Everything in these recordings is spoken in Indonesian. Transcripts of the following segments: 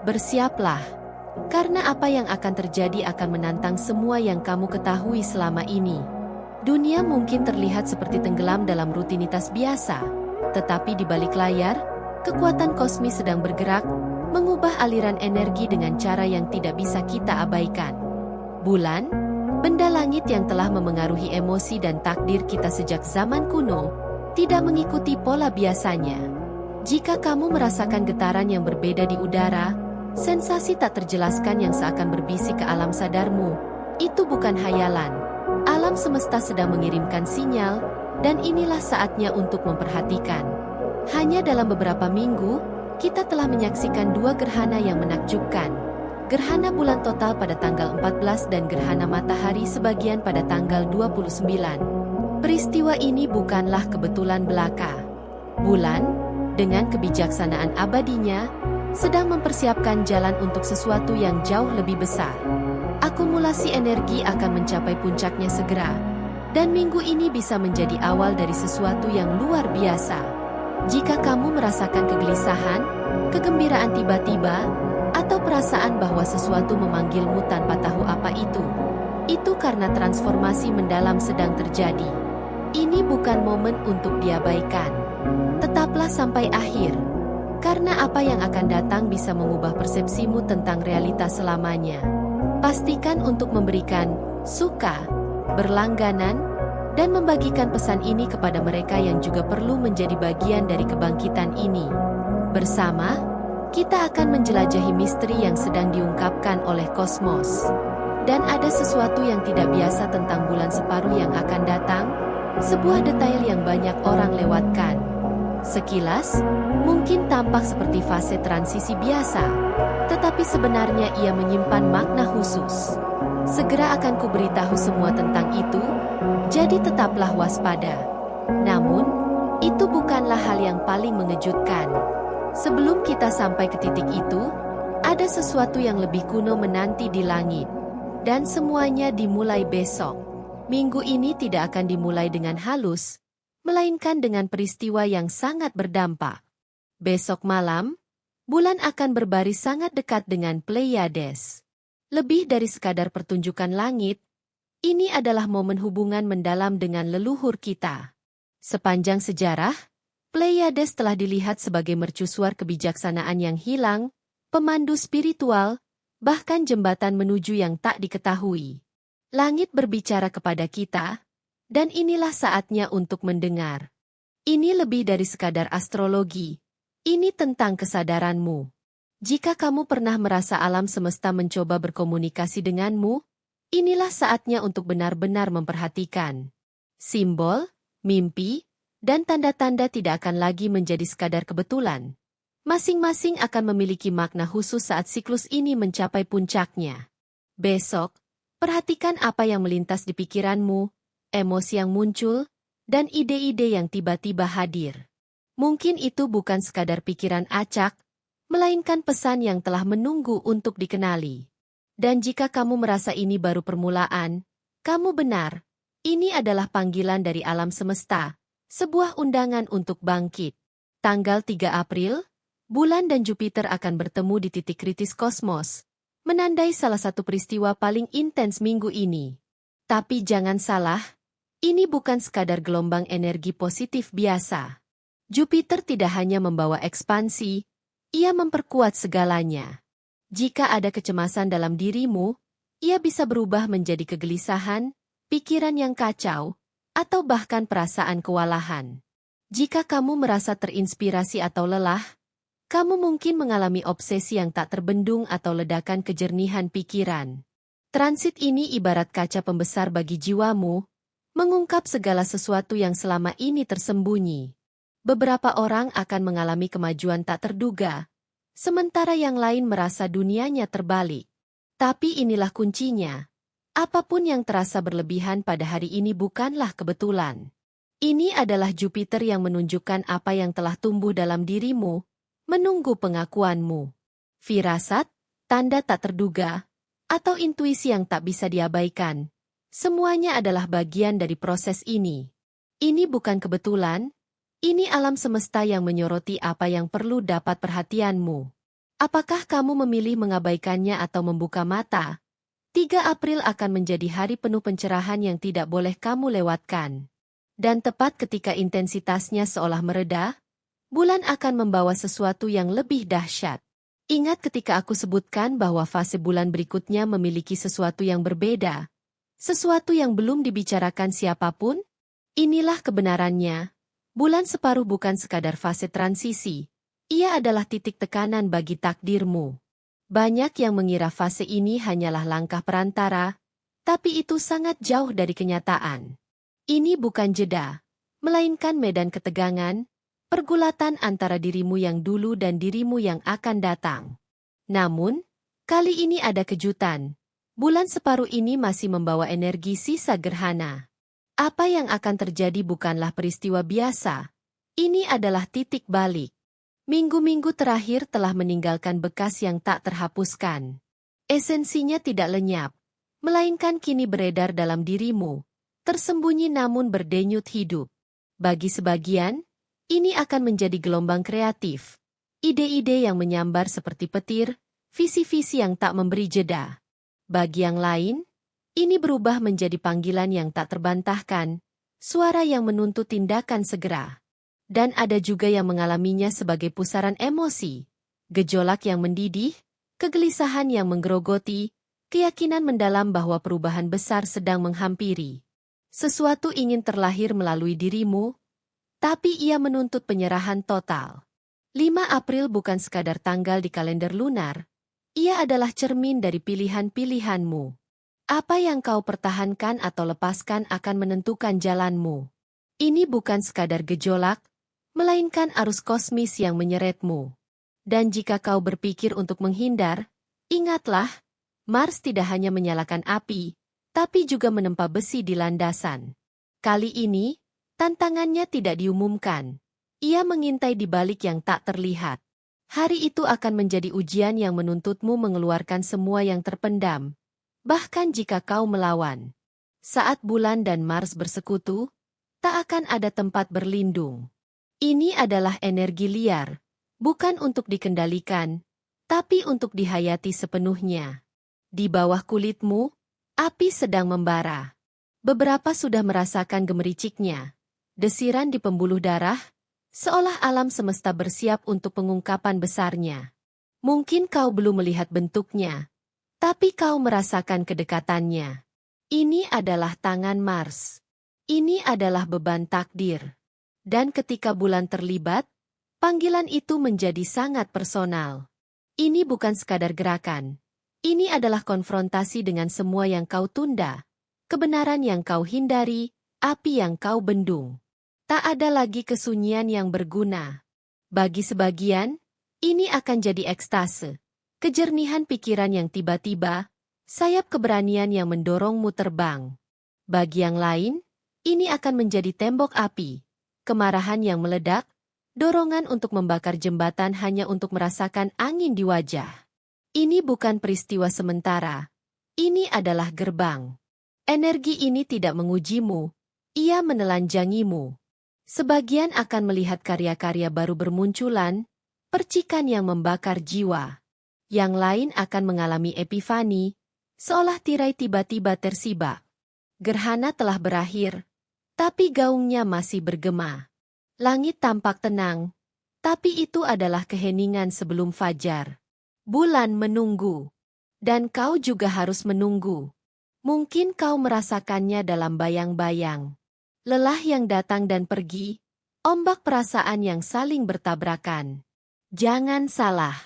Bersiaplah, karena apa yang akan terjadi akan menantang semua yang kamu ketahui selama ini. Dunia mungkin terlihat seperti tenggelam dalam rutinitas biasa, tetapi di balik layar, kekuatan kosmis sedang bergerak, mengubah aliran energi dengan cara yang tidak bisa kita abaikan. Bulan, benda langit yang telah memengaruhi emosi dan takdir kita sejak zaman kuno, tidak mengikuti pola biasanya. Jika kamu merasakan getaran yang berbeda di udara, sensasi tak terjelaskan yang seakan berbisik ke alam sadarmu, itu bukan hayalan. Alam semesta sedang mengirimkan sinyal, dan inilah saatnya untuk memperhatikan. Hanya dalam beberapa minggu, kita telah menyaksikan dua gerhana yang menakjubkan. Gerhana bulan total pada tanggal 14 dan gerhana matahari sebagian pada tanggal 29. Peristiwa ini bukanlah kebetulan belaka. Bulan, dengan kebijaksanaan abadinya, sedang mempersiapkan jalan untuk sesuatu yang jauh lebih besar. Akumulasi energi akan mencapai puncaknya segera, dan minggu ini bisa menjadi awal dari sesuatu yang luar biasa. Jika kamu merasakan kegelisahan, kegembiraan tiba-tiba, atau perasaan bahwa sesuatu memanggilmu tanpa tahu apa itu karena transformasi mendalam sedang terjadi. Ini bukan momen untuk diabaikan. Tetaplah sampai akhir. Karena apa yang akan datang bisa mengubah persepsimu tentang realitas selamanya. Pastikan untuk memberikan suka, berlangganan, dan membagikan pesan ini kepada mereka yang juga perlu menjadi bagian dari kebangkitan ini. Bersama, kita akan menjelajahi misteri yang sedang diungkapkan oleh kosmos. Dan ada sesuatu yang tidak biasa tentang bulan separuh yang akan datang, sebuah detail yang banyak orang lewatkan. Sekilas, mungkin tampak seperti fase transisi biasa, tetapi sebenarnya ia menyimpan makna khusus. Segera akan kuberitahu semua tentang itu, jadi tetaplah waspada. Namun, itu bukanlah hal yang paling mengejutkan. Sebelum kita sampai ke titik itu, ada sesuatu yang lebih kuno menanti di langit. Dan semuanya dimulai besok. Minggu ini tidak akan dimulai dengan halus, melainkan dengan peristiwa yang sangat berdampak. Besok malam, bulan akan berbaris sangat dekat dengan Pleiades. Lebih dari sekadar pertunjukan langit, ini adalah momen hubungan mendalam dengan leluhur kita. Sepanjang sejarah, Pleiades telah dilihat sebagai mercusuar kebijaksanaan yang hilang, pemandu spiritual, bahkan jembatan menuju yang tak diketahui. Langit berbicara kepada kita, dan inilah saatnya untuk mendengar. Ini lebih dari sekadar astrologi. Ini tentang kesadaranmu. Jika kamu pernah merasa alam semesta mencoba berkomunikasi denganmu, inilah saatnya untuk benar-benar memperhatikan. Simbol, mimpi, dan tanda-tanda tidak akan lagi menjadi sekadar kebetulan. Masing-masing akan memiliki makna khusus saat siklus ini mencapai puncaknya. Besok, perhatikan apa yang melintas di pikiranmu, emosi yang muncul, dan ide-ide yang tiba-tiba hadir. Mungkin itu bukan sekadar pikiran acak, melainkan pesan yang telah menunggu untuk dikenali. Dan jika kamu merasa ini baru permulaan, kamu benar. Ini adalah panggilan dari alam semesta, sebuah undangan untuk bangkit. Tanggal 3 April, bulan dan Jupiter akan bertemu di titik kritis kosmos, menandai salah satu peristiwa paling intens minggu ini. Tapi jangan salah, ini bukan sekadar gelombang energi positif biasa. Jupiter tidak hanya membawa ekspansi, ia memperkuat segalanya. Jika ada kecemasan dalam dirimu, ia bisa berubah menjadi kegelisahan, pikiran yang kacau, atau bahkan perasaan kewalahan. Jika kamu merasa terinspirasi atau lelah, kamu mungkin mengalami obsesi yang tak terbendung atau ledakan kejernihan pikiran. Transit ini ibarat kaca pembesar bagi jiwamu, mengungkap segala sesuatu yang selama ini tersembunyi. Beberapa orang akan mengalami kemajuan tak terduga, sementara yang lain merasa dunianya terbalik. Tapi inilah kuncinya. Apapun yang terasa berlebihan pada hari ini bukanlah kebetulan. Ini adalah Jupiter yang menunjukkan apa yang telah tumbuh dalam dirimu, menunggu pengakuanmu. Firasat, tanda tak terduga, atau intuisi yang tak bisa diabaikan. Semuanya adalah bagian dari proses ini. Ini bukan kebetulan, ini alam semesta yang menyoroti apa yang perlu dapat perhatianmu. Apakah kamu memilih mengabaikannya atau membuka mata? 3 April akan menjadi hari penuh pencerahan yang tidak boleh kamu lewatkan. Dan tepat ketika intensitasnya seolah mereda, bulan akan membawa sesuatu yang lebih dahsyat. Ingat ketika aku sebutkan bahwa fase bulan berikutnya memiliki sesuatu yang berbeda. Sesuatu yang belum dibicarakan siapapun? Inilah kebenarannya. Bulan separuh bukan sekadar fase transisi. Ia adalah titik tekanan bagi takdirmu. Banyak yang mengira fase ini hanyalah langkah perantara, tapi itu sangat jauh dari kenyataan. Ini bukan jeda, melainkan medan ketegangan, pergulatan antara dirimu yang dulu dan dirimu yang akan datang. Namun, kali ini ada kejutan. Bulan separuh ini masih membawa energi sisa gerhana. Apa yang akan terjadi bukanlah peristiwa biasa. Ini adalah titik balik. Minggu-minggu terakhir telah meninggalkan bekas yang tak terhapuskan. Esensinya tidak lenyap, melainkan kini beredar dalam dirimu, tersembunyi namun berdenyut hidup. Bagi sebagian, ini akan menjadi gelombang kreatif. Ide-ide yang menyambar seperti petir, visi-visi yang tak memberi jeda. Bagi yang lain, ini berubah menjadi panggilan yang tak terbantahkan, suara yang menuntut tindakan segera. Dan ada juga yang mengalaminya sebagai pusaran emosi, gejolak yang mendidih, kegelisahan yang menggerogoti, keyakinan mendalam bahwa perubahan besar sedang menghampiri. Sesuatu ingin terlahir melalui dirimu, tapi ia menuntut penyerahan total. 5 April bukan sekadar tanggal di kalender lunar, ia adalah cermin dari pilihan-pilihanmu. Apa yang kau pertahankan atau lepaskan akan menentukan jalanmu. Ini bukan sekadar gejolak, melainkan arus kosmis yang menyeretmu. Dan jika kau berpikir untuk menghindar, ingatlah, Mars tidak hanya menyalakan api, tapi juga menempa besi di landasan. Kali ini, tantangannya tidak diumumkan. Ia mengintai di balik yang tak terlihat. Hari itu akan menjadi ujian yang menuntutmu mengeluarkan semua yang terpendam, bahkan jika kau melawan. Saat bulan dan Mars bersekutu, tak akan ada tempat berlindung. Ini adalah energi liar, bukan untuk dikendalikan, tapi untuk dihayati sepenuhnya. Di bawah kulitmu, api sedang membara. Beberapa sudah merasakan gemericiknya. Desiran di pembuluh darah, seolah alam semesta bersiap untuk pengungkapan besarnya. Mungkin kau belum melihat bentuknya, tapi kau merasakan kedekatannya. Ini adalah tangan Mars. Ini adalah beban takdir. Dan ketika bulan terlibat, panggilan itu menjadi sangat personal. Ini bukan sekadar gerakan. Ini adalah konfrontasi dengan semua yang kau tunda, kebenaran yang kau hindari, api yang kau bendung. Tak ada lagi kesunyian yang berguna. Bagi sebagian, ini akan jadi ekstase, kejernihan pikiran yang tiba-tiba, sayap keberanian yang mendorongmu terbang. Bagi yang lain, ini akan menjadi tembok api, kemarahan yang meledak, dorongan untuk membakar jembatan hanya untuk merasakan angin di wajah. Ini bukan peristiwa sementara. Ini adalah gerbang. Energi ini tidak mengujimu, ia menelanjangimu. Sebagian akan melihat karya-karya baru bermunculan, percikan yang membakar jiwa. Yang lain akan mengalami epifani, seolah tirai tiba-tiba tersibak. Gerhana telah berakhir, tapi gaungnya masih bergema. Langit tampak tenang, tapi itu adalah keheningan sebelum fajar. Bulan menunggu, dan kau juga harus menunggu. Mungkin kau merasakannya dalam bayang-bayang. Lelah yang datang dan pergi, ombak perasaan yang saling bertabrakan. Jangan salah,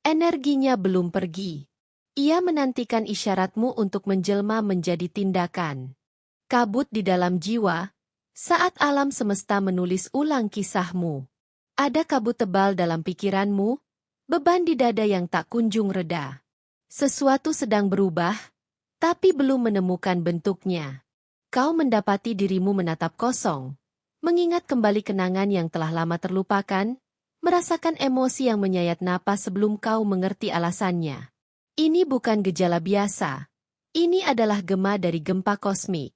energinya belum pergi. Ia menantikan isyaratmu untuk menjelma menjadi tindakan. Kabut di dalam jiwa, saat alam semesta menulis ulang kisahmu. Ada kabut tebal dalam pikiranmu, beban di dada yang tak kunjung reda. Sesuatu sedang berubah, tapi belum menemukan bentuknya. Kau mendapati dirimu menatap kosong, mengingat kembali kenangan yang telah lama terlupakan, merasakan emosi yang menyayat napas sebelum kau mengerti alasannya. Ini bukan gejala biasa. Ini adalah gema dari gempa kosmik.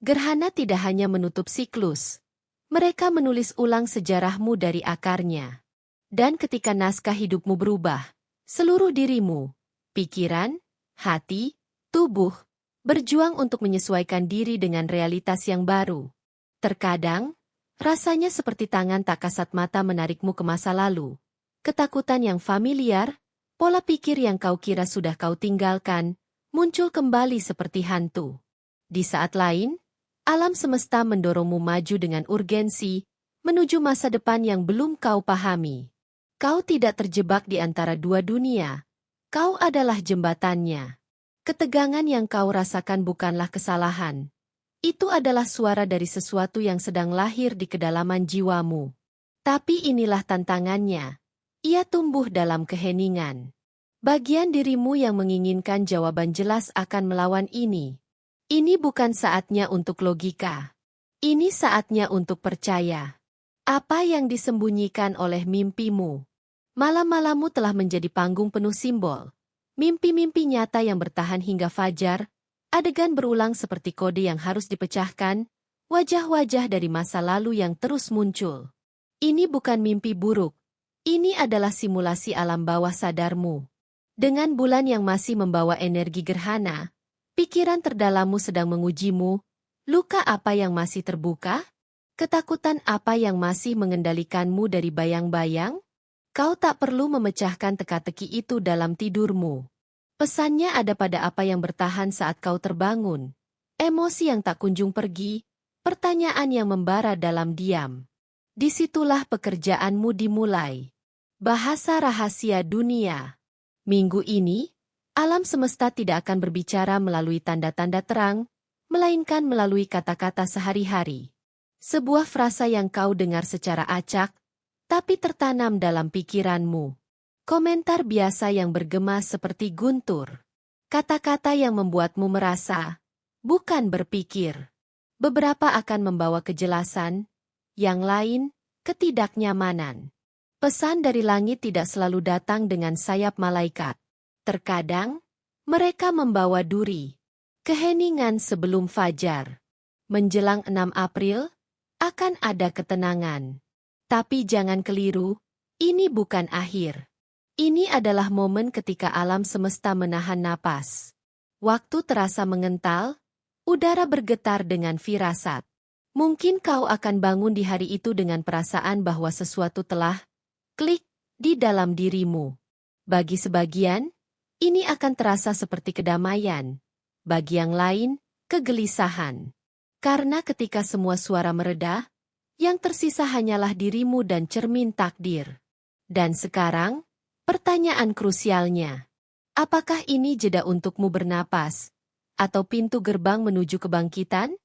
Gerhana tidak hanya menutup siklus. Mereka menulis ulang sejarahmu dari akarnya. Dan ketika naskah hidupmu berubah, Seluruh dirimu, pikiran, hati, tubuh, berjuang untuk menyesuaikan diri dengan realitas yang baru. Terkadang, rasanya seperti tangan tak kasat mata menarikmu ke masa lalu. Ketakutan yang familiar, pola pikir yang kau kira sudah kau tinggalkan, muncul kembali seperti hantu. Di saat lain, alam semesta mendorongmu maju dengan urgensi, menuju masa depan yang belum kau pahami. Kau tidak terjebak di antara dua dunia. Kau adalah jembatannya. Ketegangan yang kau rasakan bukanlah kesalahan. Itu adalah suara dari sesuatu yang sedang lahir di kedalaman jiwamu. Tapi inilah tantangannya. Ia tumbuh dalam keheningan. Bagian dirimu yang menginginkan jawaban jelas akan melawan ini. Ini bukan saatnya untuk logika. Ini saatnya untuk percaya. Apa yang disembunyikan oleh mimpimu? Malam-malammu telah menjadi panggung penuh simbol. Mimpi-mimpi nyata yang bertahan hingga fajar, adegan berulang seperti kode yang harus dipecahkan, wajah-wajah dari masa lalu yang terus muncul. Ini bukan mimpi buruk. Ini adalah simulasi alam bawah sadarmu. Dengan bulan yang masih membawa energi gerhana, pikiran terdalammu sedang mengujimu. Luka apa yang masih terbuka? Ketakutan apa yang masih mengendalikanmu dari bayang-bayang? Kau tak perlu memecahkan teka-teki itu dalam tidurmu. Pesannya ada pada apa yang bertahan saat kau terbangun. Emosi yang tak kunjung pergi, pertanyaan yang membara dalam diam. Disitulah pekerjaanmu dimulai. Bahasa rahasia dunia. Minggu ini, alam semesta tidak akan berbicara melalui tanda-tanda terang, melainkan melalui kata-kata sehari-hari. Sebuah frasa yang kau dengar secara acak, tapi tertanam dalam pikiranmu. Komentar biasa yang bergema seperti guntur. Kata-kata yang membuatmu merasa, bukan berpikir. Beberapa akan membawa kejelasan, yang lain, ketidaknyamanan. Pesan dari langit tidak selalu datang dengan sayap malaikat. Terkadang, mereka membawa duri. Keheningan sebelum fajar. Menjelang 6 April, akan ada ketenangan. Tapi jangan keliru, ini bukan akhir. Ini adalah momen ketika alam semesta menahan napas. Waktu terasa mengental, udara bergetar dengan firasat. Mungkin kau akan bangun di hari itu dengan perasaan bahwa sesuatu telah klik di dalam dirimu. Bagi sebagian, ini akan terasa seperti kedamaian. Bagi yang lain, kegelisahan. Karena ketika semua suara mereda, yang tersisa hanyalah dirimu dan cermin takdir. Dan sekarang, pertanyaan krusialnya. Apakah ini jeda untukmu bernapas? Atau pintu gerbang menuju kebangkitan?